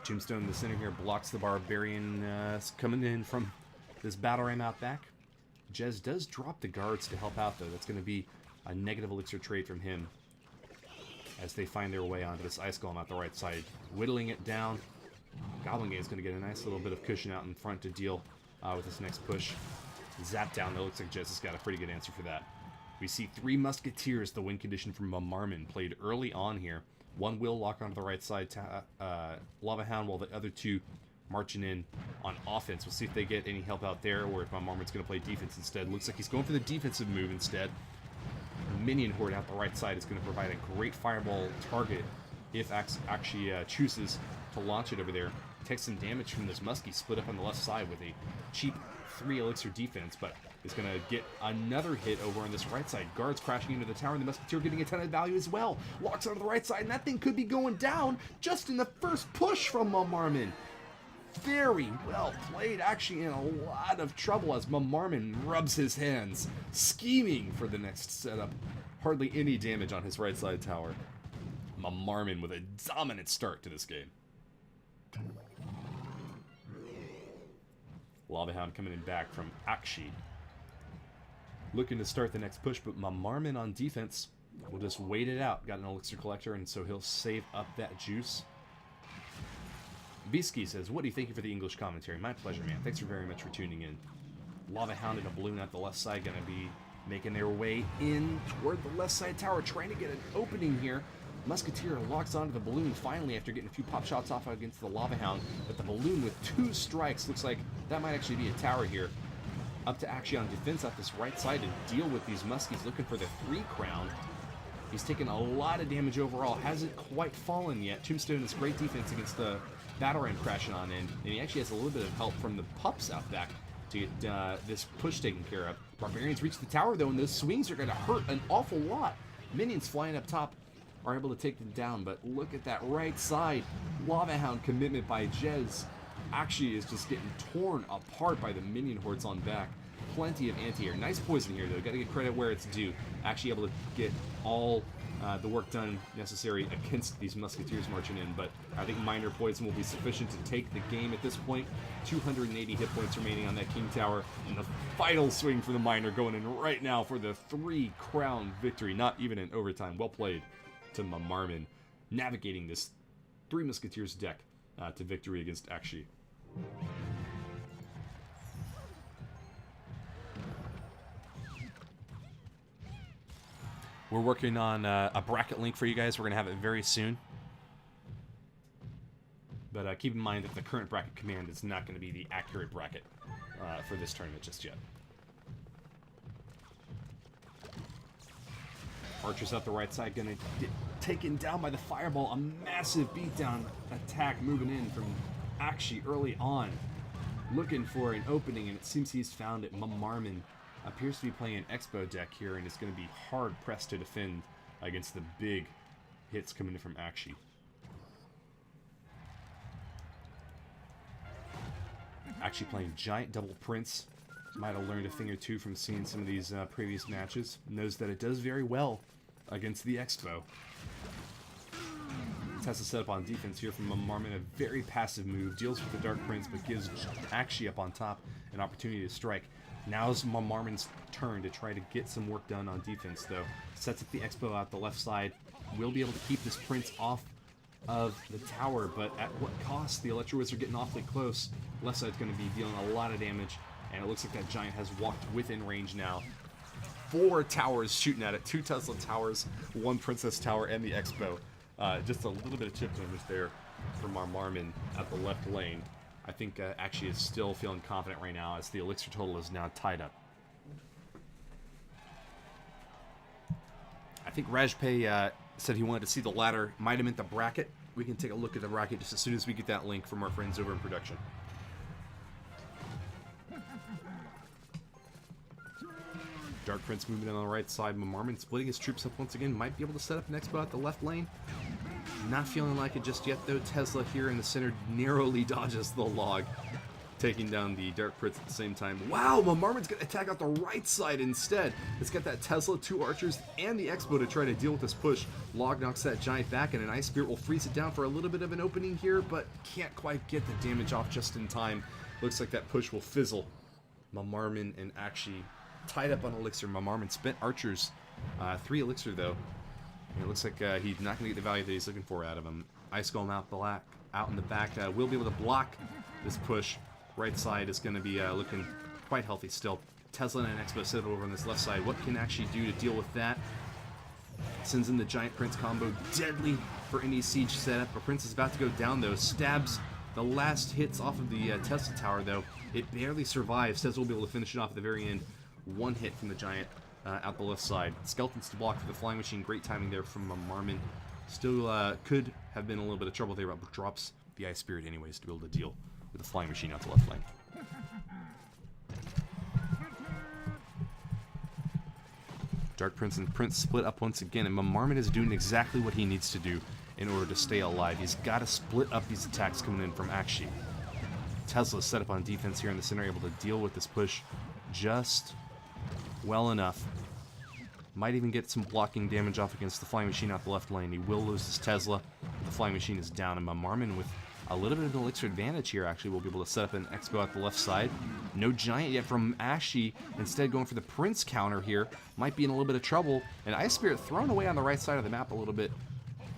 Tombstone in the center here blocks the Barbarian coming in from this battle ram out back. Jez does drop the guards to help out, though. That's going to be a negative elixir trade from him as they find their way onto this Ice Golem out the right side. Whittling it down. Goblin Gang is going to get a nice little bit of cushion out in front to deal with this next push. Zap down, though. Looks like Jez has got a pretty good answer for that. We see 3 Musketeers, the win condition from mamarman, played early on here. One will lock onto the right side, Lava Hound, while the other 2 marching in on offense. We'll see if they get any help out there, or if mamarman's going to play defense instead. Looks like he's going for the defensive move instead. The minion horde out the right side is going to provide a great fireball target if Acsi chooses to launch it over there. Takes some damage from this muskie split up on the left side with a cheap 3 elixir defense, but is going to get another hit over on this right side. Guards crashing into the tower, and the musketeer getting a ton of value as well. Locks onto the right side, and that thing could be going down just in the first push from mamarman. Very well played, actually in a lot of trouble as mamarman rubs his hands, scheming for the next setup. Hardly any damage on his right side tower. mamarman with a dominant start to this game. Lava Hound coming in back from Acsi. Looking to start the next push, but mamarman on defense will just wait it out. Got an elixir collector, and so he'll save up that juice. Bisky says, what do you think for the English commentary? My pleasure, man. Thanks very much for tuning in. Lava Hound and a balloon at the left side going to be making their way in toward the left side tower, trying to get an opening here. Musketeer locks onto the balloon finally after getting a few pop shots off against the Lava Hound, but the balloon with 2 strikes looks like that might actually be a tower here. Up to Acsi on defense up this right side to deal with these muskies, looking for the 3 crown. He's taken a lot of damage overall, hasn't quite fallen yet. Tombstone is great defense against the battle ram crashing on in, and he actually has a little bit of help from the pups out back to get this push taken care of. Barbarians reach the tower though, and those swings are going to hurt an awful lot. Minions flying up top are able to take them down, but look at that right side. Lava Hound commitment by Jez actually is just getting torn apart by the minion hordes on back. Plenty of anti-air. Nice poison here, though. Got to get credit where it's due. Actually able to get all the work done necessary against these musketeers marching in, but I think minor poison will be sufficient to take the game at this point. 280 hit points remaining on that King Tower, and the final swing for the miner going in right now for the 3 crown victory. Not even in overtime. Well played to mamarman, navigating this 3 Musketeers deck to victory against Acsi. We're working on a bracket link for you guys. We're going to have it very soon. But keep in mind that the current bracket command is not going to be the accurate bracket for this tournament just yet. Archers up the right side going to get taken down by the fireball. A massive beatdown attack moving in from Acsi early on. Looking for an opening, and it seems he's found it. mamarman appears to be playing an Expo deck here, and it's going to be hard-pressed to defend against the big hits coming in from Acsi. Acsi playing Giant Double Prince. Might have learned a thing or two from seeing some of these previous matches. Knows that it does very well against the Expo. Has to set up on defense here from mamarman. A very passive move. Deals with the Dark Prince, but gives Acsi up on top an opportunity to strike. Now's mamarman's turn to try to get some work done on defense, though. Sets up the Expo out the left side. Will be able to keep this Prince off of the tower, but at what cost? The Electro Wizard getting awfully close. Left side's going to be dealing a lot of damage, and it looks like that Giant has walked within range now. 4 towers shooting at it. 2 Tesla towers, 1 Princess Tower, and the Expo. Just a little bit of chip damage there from mamarman at the left lane. I think Acsi is still feeling confident right now as the elixir total is now tied up. I think Rajpay said he wanted to see the ladder. Might have meant the bracket. We can take a look at the bracket just as soon as we get that link from our friends over in production. Dark Prince moving in on the right side. mamarman splitting his troops up once again. Might be able to set up an Expo at the left lane. Not feeling like it just yet, though. Tesla here in the center narrowly dodges the log. taking down the Dark Prince at the same time. Wow, mamarman's going to attack out the right side instead. It's got that Tesla, 2 archers, and the Expo to try to deal with this push. Log knocks that giant back, and an Ice Spirit will freeze it down for a little bit of an opening here, but can't quite get the damage off just in time. Looks like that push will fizzle. Mamarman and Acsi tied up on Elixir. Mamarman spent archers, 3 Elixir though. And it looks like he's not going to get the value that he's looking for out of him. Ice Golem out in the back will be able to block this push. Right side is going to be looking quite healthy still. Tesla and an Expo set over on this left side. What can Acsi do to deal with that? Sends in the Giant Prince combo. Deadly for any siege setup. But Prince is about to go down though. Stabs the last hits off of the Tesla tower though. It barely survives. Tesla will be able to finish it off at the very end. 1 hit from the Giant out the left side. Skeletons to block for the Flying Machine. Great timing there from Mamarman. Still could have been a little bit of trouble there, but drops the Ice Spirit anyways to be able to deal with the Flying Machine out the left lane. Dark Prince and Prince split up once again, and Mamarman is doing exactly what he needs to do in order to stay alive. He's got to split up these attacks coming in from Acsi. Tesla set up on defense here in the center, able to deal with this push just well enough. Might even get some blocking damage off against the Flying Machine out the left lane. He will lose his Tesla. The Flying Machine is down, and Mamarman with a little bit of an Elixir advantage here actually will be able to set up an Expo at the left side. No Giant yet from Acsi. Instead going for the Prince counter here. Might be in a little bit of trouble. And Ice Spirit thrown away on the right side of the map a little bit.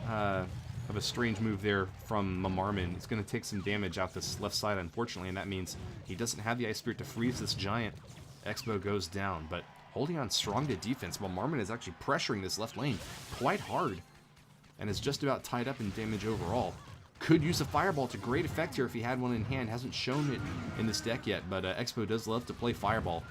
Of a strange move there from Mamarman. It's going to take some damage out this left side, unfortunately, and that means he doesn't have the Ice Spirit to freeze this Giant. Expo goes down, but holding on strong to defense. Mamarman is actually pressuring this left lane quite hard and is just about tied up in damage overall. Could use a Fireball to great effect here if he had one in hand. Hasn't shown it in this deck yet, but Expo does love to play Fireball.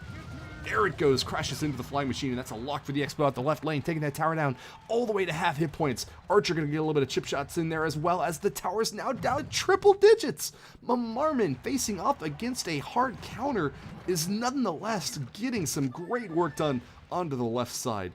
There it goes, crashes into the Flying Machine, and that's a lock for the Expo out the left lane, taking that tower down all the way to half hit points. Archer going to get a little bit of chip shots in there as well, as the tower is now down triple digits. Mamarman facing off against a hard counter is nonetheless getting some great work done onto the left side.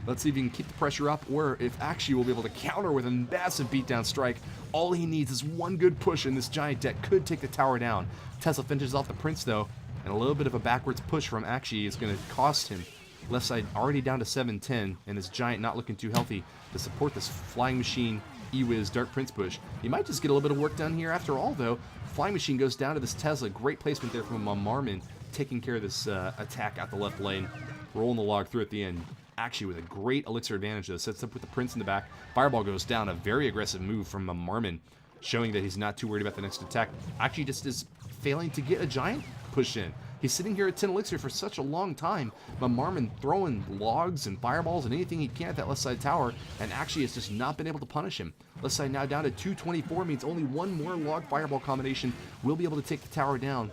Let's see if he can keep the pressure up, or if Acsi will be able to counter with a massive beatdown strike. All he needs is one good push, and this Giant deck could take the tower down. Tesla finishes off the Prince though, and a little bit of a backwards push from Acsi is going to cost him. Left side already down to 710, and this Giant not looking too healthy to support this Flying Machine E-Wiz Dark Prince push. He might just get a little bit of work done here after all though. Flying Machine goes down to this Tesla. Great placement there from Mamarman, taking care of this attack out the left lane. Rolling the log through at the end. Acsi with a great Elixir advantage though. Sets up with the Prince in the back. Fireball goes down. A very aggressive move from Mamarman, showing that he's not too worried about the next attack. Acsi just is failing to get a Giant push in. He's sitting here at 10 Elixir for such a long time. Mamarman throwing logs and fireballs and anything he can at that left side tower, and Acsi has just not been able to punish him. Left side now down to 224, means only one more log fireball combination will be able to take the tower down.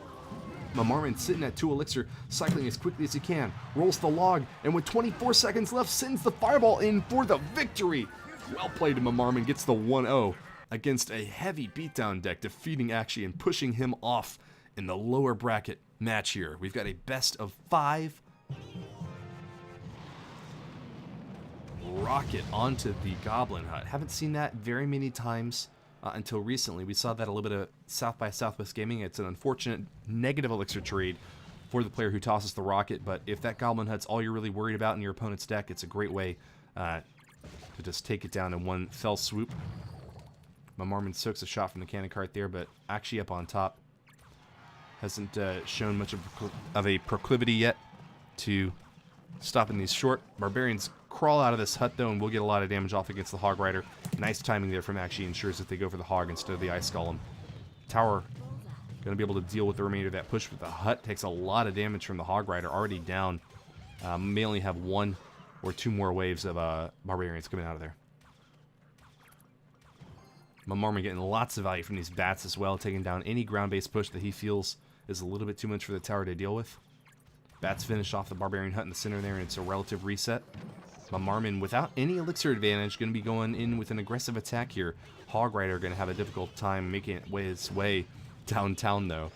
Mamarman sitting at 2 Elixir, cycling as quickly as he can, rolls the log, and with 24 seconds left, sends the fireball in for the victory. Well played to Mamarman, gets the 1-0 against a heavy beatdown deck, defeating Acsi and pushing him off in the lower bracket match here. We've got a best of 5 rocket onto the Goblin Hut. Haven't seen that very many times until recently. We saw that a little bit of South by Southwest Gaming. It's an unfortunate negative Elixir trade for the player who tosses the rocket, but if that Goblin Hut's all you're really worried about in your opponent's deck, it's a great way to just take it down in one fell swoop. Mamarman soaks a shot from the cannon cart there, but Acsi up on top. Hasn't shown much of a proclivity yet to stopping these short. Barbarians crawl out of this hut though, and we'll get a lot of damage off against the Hog Rider. Nice timing there from Acsi, ensures that they go for the Hog instead of the Ice Golem. Tower going to be able to deal with the remainder of that push, but the hut takes a lot of damage from the Hog Rider, already down. May only have 1 or 2 more waves of Barbarians coming out of there. Mamarman getting lots of value from these bats as well, taking down any ground-based push that he feels is a little bit too much for the tower to deal with. Bats finish off the Barbarian Hut in the center there, and it's a relative reset. Mamarman, without any Elixir advantage, going to be going in with an aggressive attack here. Hog Rider going to have a difficult time making its way downtown, though.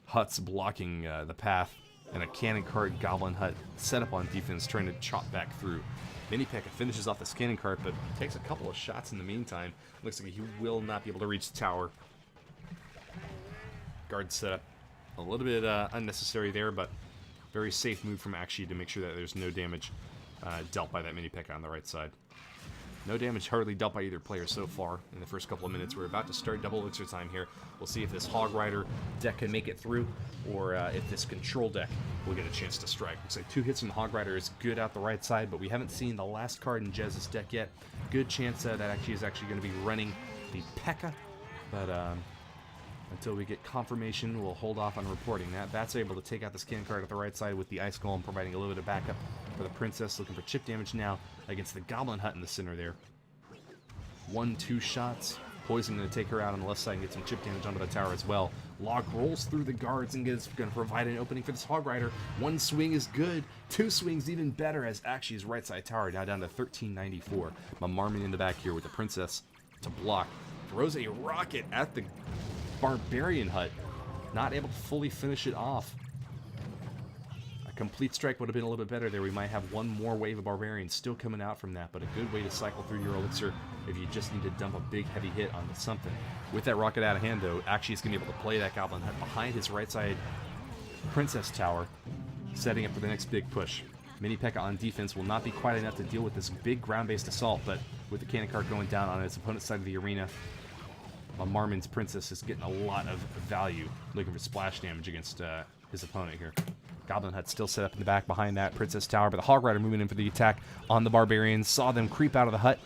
Hut's blocking the path, and a cannon cart Goblin Hut set up on defense, trying to chop back through. Mini P.E.K.K.A finishes off this cannon cart, but takes a couple of shots in the meantime. Looks like he will not be able to reach the tower. Guard set up. A little bit unnecessary there, but very safe move from Acsi to make sure that there's no damage dealt by that mini P.E.K.K.A on the right side. No damage hardly dealt by either player so far in the first couple of minutes. We're about to start double elixir time here. We'll see if this Hog Rider deck can make it through, or if this control deck will get a chance to strike. Looks like 2 hits from the Hog Rider is good out the right side, but we haven't seen the last card in Jez's deck yet. Good chance that Acsi is actually going to be running the P.E.K.K.A, but until we get confirmation, we'll hold off on reporting that. That's able to take out this cannon card at the right side with the Ice Golem, providing a little bit of backup for the Princess, looking for chip damage now against the Goblin Hut in the center there. 1-2 shots. Poison going to take her out on the left side and get some chip damage onto the tower as well. Log rolls through the guards and is going to provide an opening for this Hog Rider. 1 swing is good. 2 swings even better as Axi's right side tower now down to 1394. Mamarman in the back here with the Princess to block. Throws a rocket at the Barbarian Hut. Not able to fully finish it off. A complete strike would have been a little bit better there. We might have 1 more wave of Barbarians still coming out from that, but a good way to cycle through your elixir if you just need to dump a big heavy hit onto something. With that rocket out of hand though, Acsi is going to be able to play that Goblin Hut behind his right side Princess Tower, setting up for the next big push. Mini P.E.K.K.A on defense will not be quite enough to deal with this big ground-based assault, but with the cannon card going down on its opponent's side of the arena, Marmon's Princess is getting a lot of value, looking for splash damage against his opponent here. Goblin Hut still set up in the back behind that Princess Tower, but the Hog Rider moving in for the attack on the Barbarians. Saw them creep out of the hut,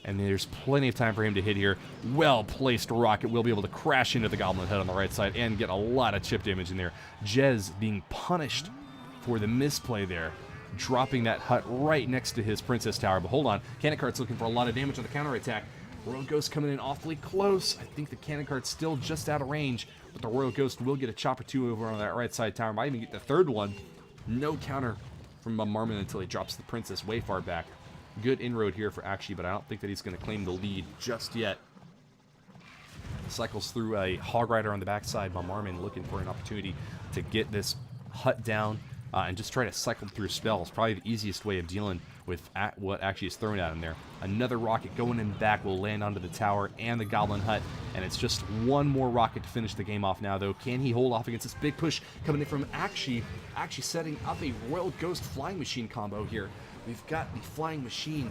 and there's plenty of time for him to hit here. Well-placed rocket will be able to crash into the Goblin Hut on the right side and get a lot of chip damage in there. Jez being punished for the misplay there, dropping that hut right next to his Princess Tower. But hold on, Cannon Card's looking for a lot of damage on the counterattack. Royal Ghost coming in awfully close. I think the Cannon Card's still just out of range, but the Royal Ghost will get a chop or 2 over on that right side tower. Might even get the 3rd one. No counter from Marmon until he drops the Princess way far back. Good inroad here for Acsi, but I don't think that he's going to claim the lead just yet. Cycles through a Hog Rider on the backside. Marmon looking for an opportunity to get this hut down and just try to cycle through spells. Probably the easiest way of dealing with what Acsi is throwing at him there. Another rocket going in back will land onto the tower and the Goblin Hut, and it's just 1 more rocket to finish the game off now, though. Can he hold off against this big push coming in from Acsi? Acsi setting up a Royal Ghost Flying Machine combo here. We've got the Flying Machine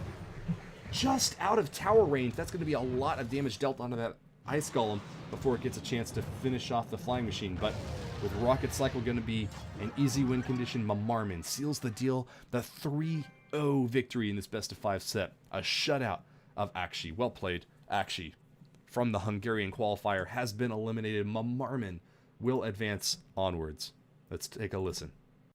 just out of tower range. That's going to be a lot of damage dealt onto that Ice Golem before it gets a chance to finish off the Flying Machine, but with Rocket Cycle going to be an easy win condition, Marmon seals the deal. The 3-0 victory in this best-of-5 set. A shutout of Acsi. Well played, Acsi. From the Hungarian qualifier has been eliminated. Marmon will advance onwards. Let's take a listen.